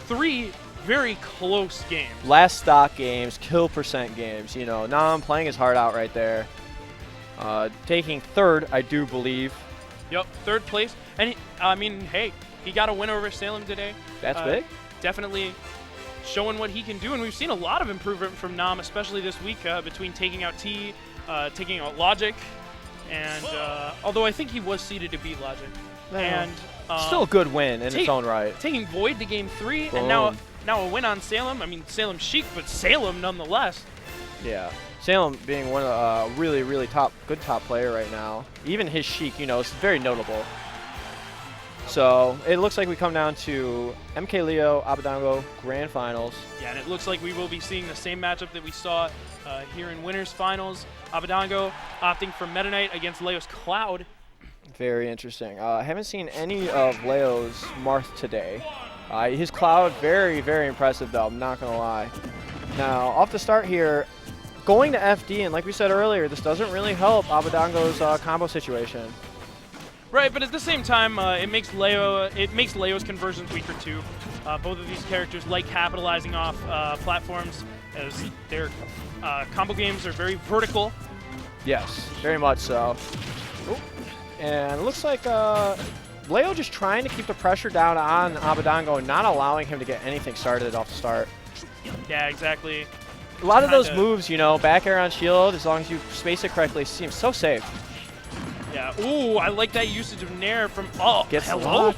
3 very close games. Last stock games, kill percent games. You know, now I'm playing his heart out right there. Taking third, I do believe. Yep, third place. And I mean, hey, he got a win over Salem today. That's big. Definitely showing what he can do, and we've seen a lot of improvement from Nam, especially this week between taking out T, taking out Logic, and although I think he was seeded to beat Logic. And still a good win in its own right. Taking Void to game 3, Boom. and now a win on Salem. I mean, Salem chic, but Salem nonetheless. Yeah. Salem being one of really, really good top player right now. Even his Sheik, you know, is very notable. So it looks like we come down to MKLeo, Abadango, Grand Finals. Yeah, and it looks like we will be seeing the same matchup that we saw here in Winners Finals. Abadango opting for Meta Knight against Leo's Cloud. Very interesting. I haven't seen any of Leo's Marth today. His Cloud, very, very impressive though, I'm not going to lie. Now, off the start here, going to FD, and like we said earlier, this doesn't really help Abadango's combo situation. Right, but at the same time, it makes Leo's conversions weaker too. Both of these characters like capitalizing off platforms, as their combo games are very vertical. Yes, very much so. Ooh. And it looks like Leo just trying to keep the pressure down on Abadango and not allowing him to get anything started off the start. Yeah, exactly. A lot of those moves, you know, back air on shield, as long as you space it correctly, seems so safe. Yeah. Ooh, I like that usage of Nair from. Oh, Gets hello.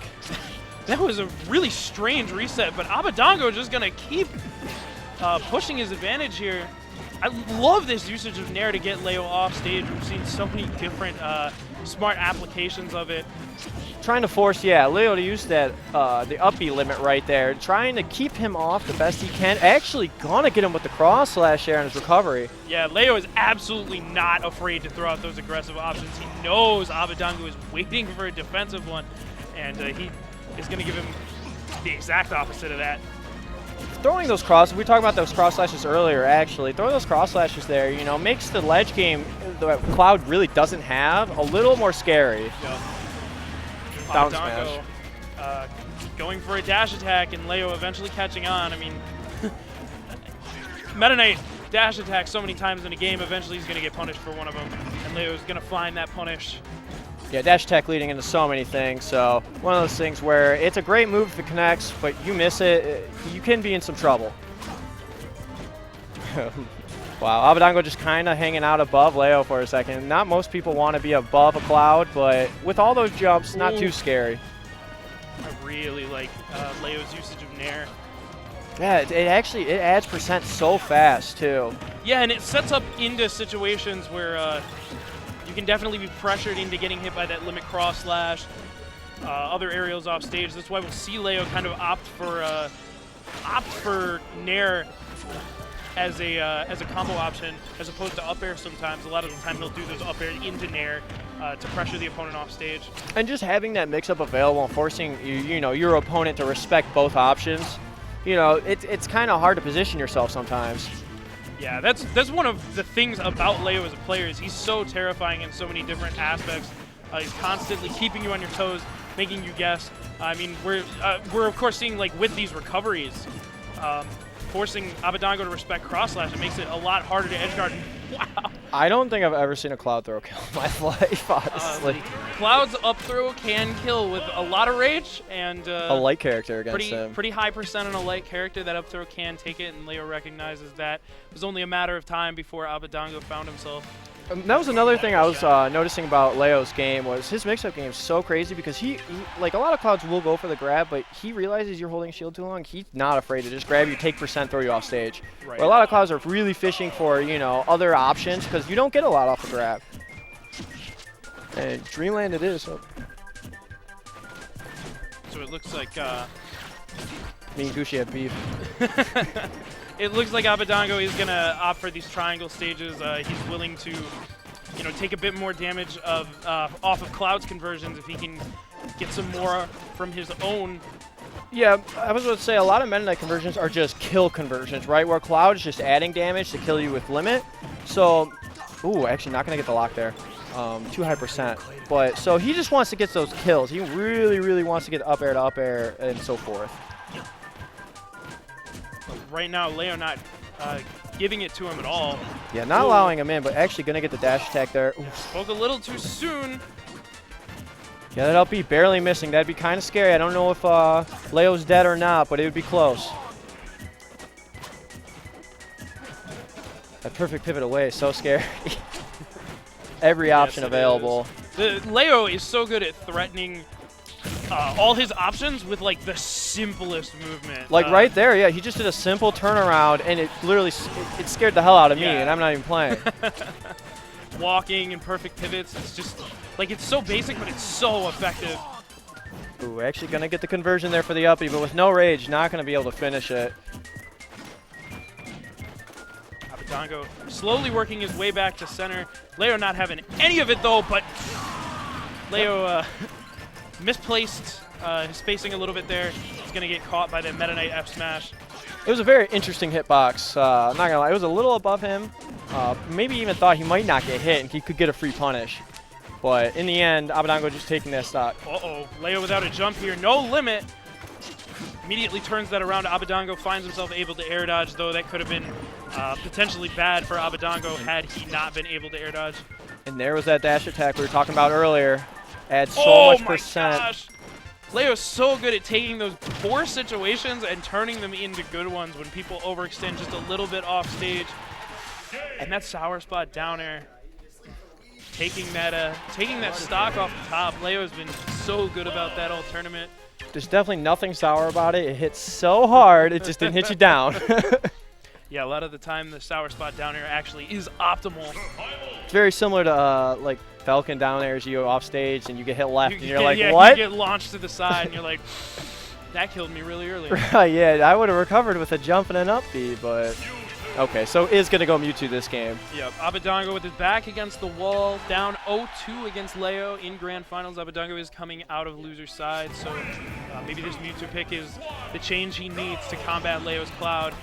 That was a really strange reset, but Abadango just gonna keep pushing his advantage here. I love this usage of Nair to get Leo off stage. We've seen so many different smart applications of it. Trying to force, yeah, Leo to use that the up B limit right there, trying to keep him off the best he can. Actually gonna get him with the cross slash there in his recovery. Yeah, Leo is absolutely not afraid to throw out those aggressive options. He knows Abadango is waiting for a defensive one, and he is gonna give him the exact opposite of that. Throwing those crosses, we talked about those cross slashes earlier actually, throwing those cross slashes there, you know, makes the ledge game that Cloud really doesn't have a little more scary. Yep. Down Abadango, smash. Going for a dash attack and Leo eventually catching on. I mean, Meta Knight dash attack so many times in a game, eventually he's going to get punished for one of them, and Leo's going to find that punish. Yeah, dash attack leading into so many things, so one of those things where it's a great move if it connects, but you miss it, you can be in some trouble. Wow, Abadango just kind of hanging out above Leo for a second. Not most people want to be above a Cloud, but with all those jumps, not too scary. I really like Leo's usage of Nair. Yeah, it adds percent so fast too. Yeah, and it sets up into situations where you can definitely be pressured into getting hit by that limit cross slash, other aerials off stage. That's why we'll see Leo kind of opt for Nair as a combo option as opposed to up air sometimes. A lot of the time he'll do those up air into Nair to pressure the opponent off stage. And just having that mix-up available and forcing your opponent to respect both options, you know, it's kind of hard to position yourself sometimes. Yeah, that's one of the things about Leo as a player is he's so terrifying in so many different aspects. He's constantly keeping you on your toes, making you guess. I mean, we're of course seeing, like, with these recoveries, forcing Abadango to respect cross slash, it makes it a lot harder to edge guard. Wow. I don't think I've ever seen a Cloud throw kill in my life, honestly. Cloud's up throw can kill with a lot of rage and a light character against him. Pretty high percent on a light character. That up throw can take it, and Leo recognizes that. It was only a matter of time before Abadango found himself. That was another thing I was noticing about Leo's game was his mix-up game is so crazy because he, like a lot of Clouds will go for the grab, but he realizes you're holding shield too long. He's not afraid to just grab you, take percent, throw you off stage. Right. Where a lot of Clouds are really fishing for, you know, other options because you don't get a lot off the grab. And Dreamland it is. So it looks like me and Gooshi have beef. It looks like Abadango is going to opt for these triangle stages. He's willing to, you know, take a bit more damage off of Cloud's conversions if he can get some more from his own. Yeah, I was going to say a lot of Meta Knight conversions are just kill conversions, right? Where Cloud is just adding damage to kill you with limit. So, ooh, actually not going to get the lock there. Too high percent. But, so he just wants to get those kills. He really, really wants to get up air to up air and so forth. right now, Leo not giving it to him at all. Yeah, not allowing him in, but actually going to get the dash attack there. Oof. Spoke a little too soon. Yeah, that up B barely missing. That'd be kind of scary. I don't know if Leo's dead or not, but it would be close. That perfect pivot away is so scary. Every option available. Leo is so good at threatening all his options with like the simplest movement. Like right there, yeah, he just did a simple turnaround, and it literally it scared the hell out of me, and I'm not even playing. Walking and perfect pivots, it's just like it's so basic, but it's so effective. Ooh, actually gonna get the conversion there for the uppie, but with no rage, not gonna be able to finish it. Abadango slowly working his way back to center. Leo not having any of it though, but Leo misplaced his spacing a little bit there. He's going to get caught by the Meta Knight F smash. It was a very interesting hitbox. I'm not going to lie. It was a little above him. Maybe even thought he might not get hit and he could get a free punish. But in the end, Abadango just taking that stock. Uh-oh. Leo without a jump here. No limit. Immediately turns that around. Abadango finds himself able to air dodge, though that could have been potentially bad for Abadango had he not been able to air dodge. And there was that dash attack we were talking about earlier. Adds so much percent. Gosh. Leo's so good at taking those poor situations and turning them into good ones when people overextend just a little bit off stage. And that sour spot down air, taking that stock off the top. Leo has been so good about that all tournament. There's definitely nothing sour about it. It hits so hard, it just didn't hit you down. Yeah, a lot of the time the sour spot down air actually is optimal. It's very similar to like Falcon down airs you off stage and you get hit left and you're like, what? You get launched to the side and you're like, that killed me really early. Right, yeah, I would have recovered with a jump and an up B, but okay, so is going to go Mewtwo this game. Yep, Abadango with his back against the wall, down 0-2 against Leo in Grand Finals. Abadango is coming out of loser's side, so maybe this Mewtwo pick is the change he needs to combat Leo's Cloud.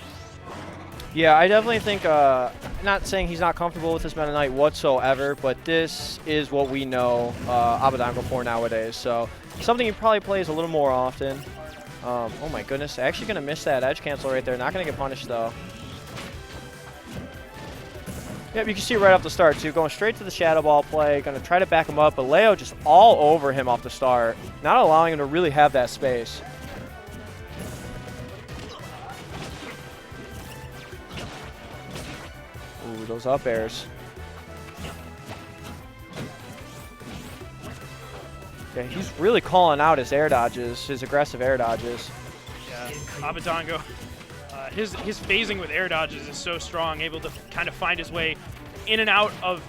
Yeah, I definitely think, not saying he's not comfortable with this Meta Knight whatsoever, but this is what we know Abadango for nowadays. So something he probably plays a little more often. Oh my goodness, actually going to miss that edge cancel right there. Not going to get punished though. Yep, you can see right off the start too, going straight to the Shadow Ball play, going to try to back him up, but Leo just all over him off the start, not allowing him to really have that space. Ooh, those up airs. Yeah, he's really calling out his air dodges, his aggressive air dodges. Yeah, Abadango, his phasing with air dodges is so strong, able to kind of find his way in and out of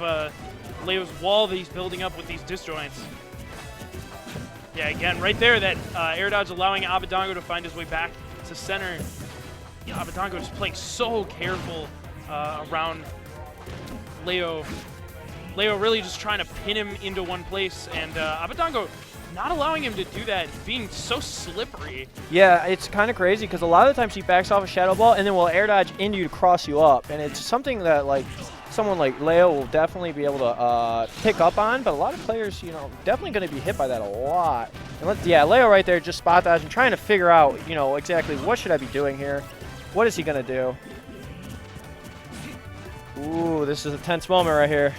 Leo's wall that he's building up with these disjoints. Yeah, again, right there, that air dodge allowing Abadango to find his way back to center. You know, Abadango just playing so careful around Leo. Leo really just trying to pin him into one place, and Abadango not allowing him to do that, being so slippery. Yeah, it's kind of crazy because a lot of the times he backs off a Shadow Ball and then will air dodge into you to cross you up, and it's something that like someone like Leo will definitely be able to pick up on, but a lot of players, you know, definitely going to be hit by that a lot. And yeah, Leo right there just spot dodging, trying to figure out, you know, exactly what should I be doing here? What is he going to do? Ooh, this is a tense moment right here.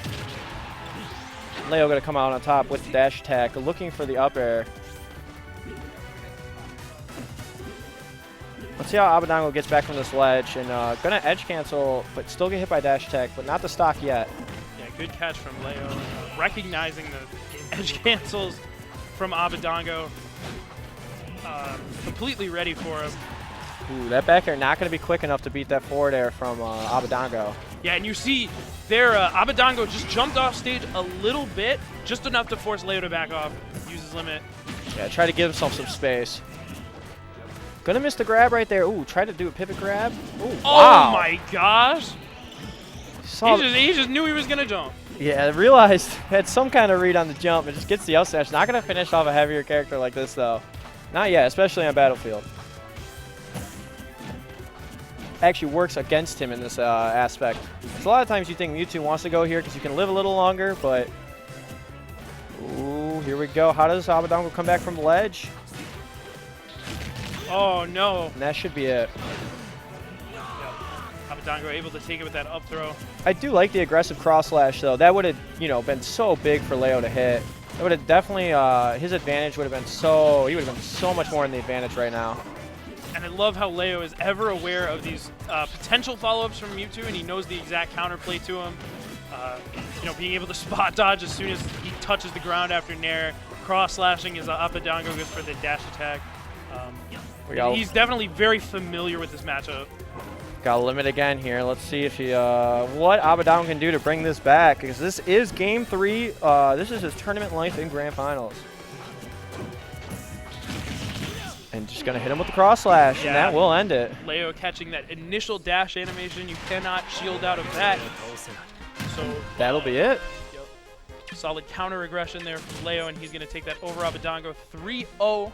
Leo going to come out on top with the dash attack, looking for the up air. Let's see how Abadango gets back from this ledge, and going to edge cancel, but still get hit by dash attack, but not the stock yet. Yeah, good catch from Leo, recognizing the edge cancels from Abadango. Completely ready for him. Ooh, that back air not going to be quick enough to beat that forward air from Abadango. Yeah, and you see there, Abadango just jumped off stage a little bit, just enough to force Leo to back off, use his limit. Yeah, try to give himself some space. Gonna miss the grab right there. Ooh, try to do a pivot grab. Ooh, wow. Oh my gosh! He just knew he was gonna jump. Yeah, realized had some kind of read on the jump and just gets the up smash. Not gonna finish off a heavier character like this though. Not yet, especially on Battlefield. Actually works against him in this aspect. So a lot of times you think Mewtwo wants to go here because you can live a little longer, but ooh, here we go. How does Abadango come back from the ledge? Oh no! And that should be it. Abadango able to take it with that up throw. I do like the aggressive cross slash though. That would have, you know, been so big for Leo to hit. That would have definitely, his advantage would have been so, he would have been so much more in the advantage right now. And I love how Leo is ever aware of these potential follow-ups from Mewtwo, and he knows the exact counterplay to him. You know, being able to spot dodge as soon as he touches the ground after Nair. Cross-slashing his Abadango goes for the dash attack. He's definitely very familiar with this matchup. Got a limit again here. Let's see if he, what Abadango can do to bring this back, because this is game 3. This is his tournament life in Grand Finals. And just going to hit him with the cross slash, and that will end it. Leo catching that initial dash animation. You cannot shield out of that. So that'll be it. Yep. Solid counter aggression there from Leo, and he's going to take that over Abadango 3-0.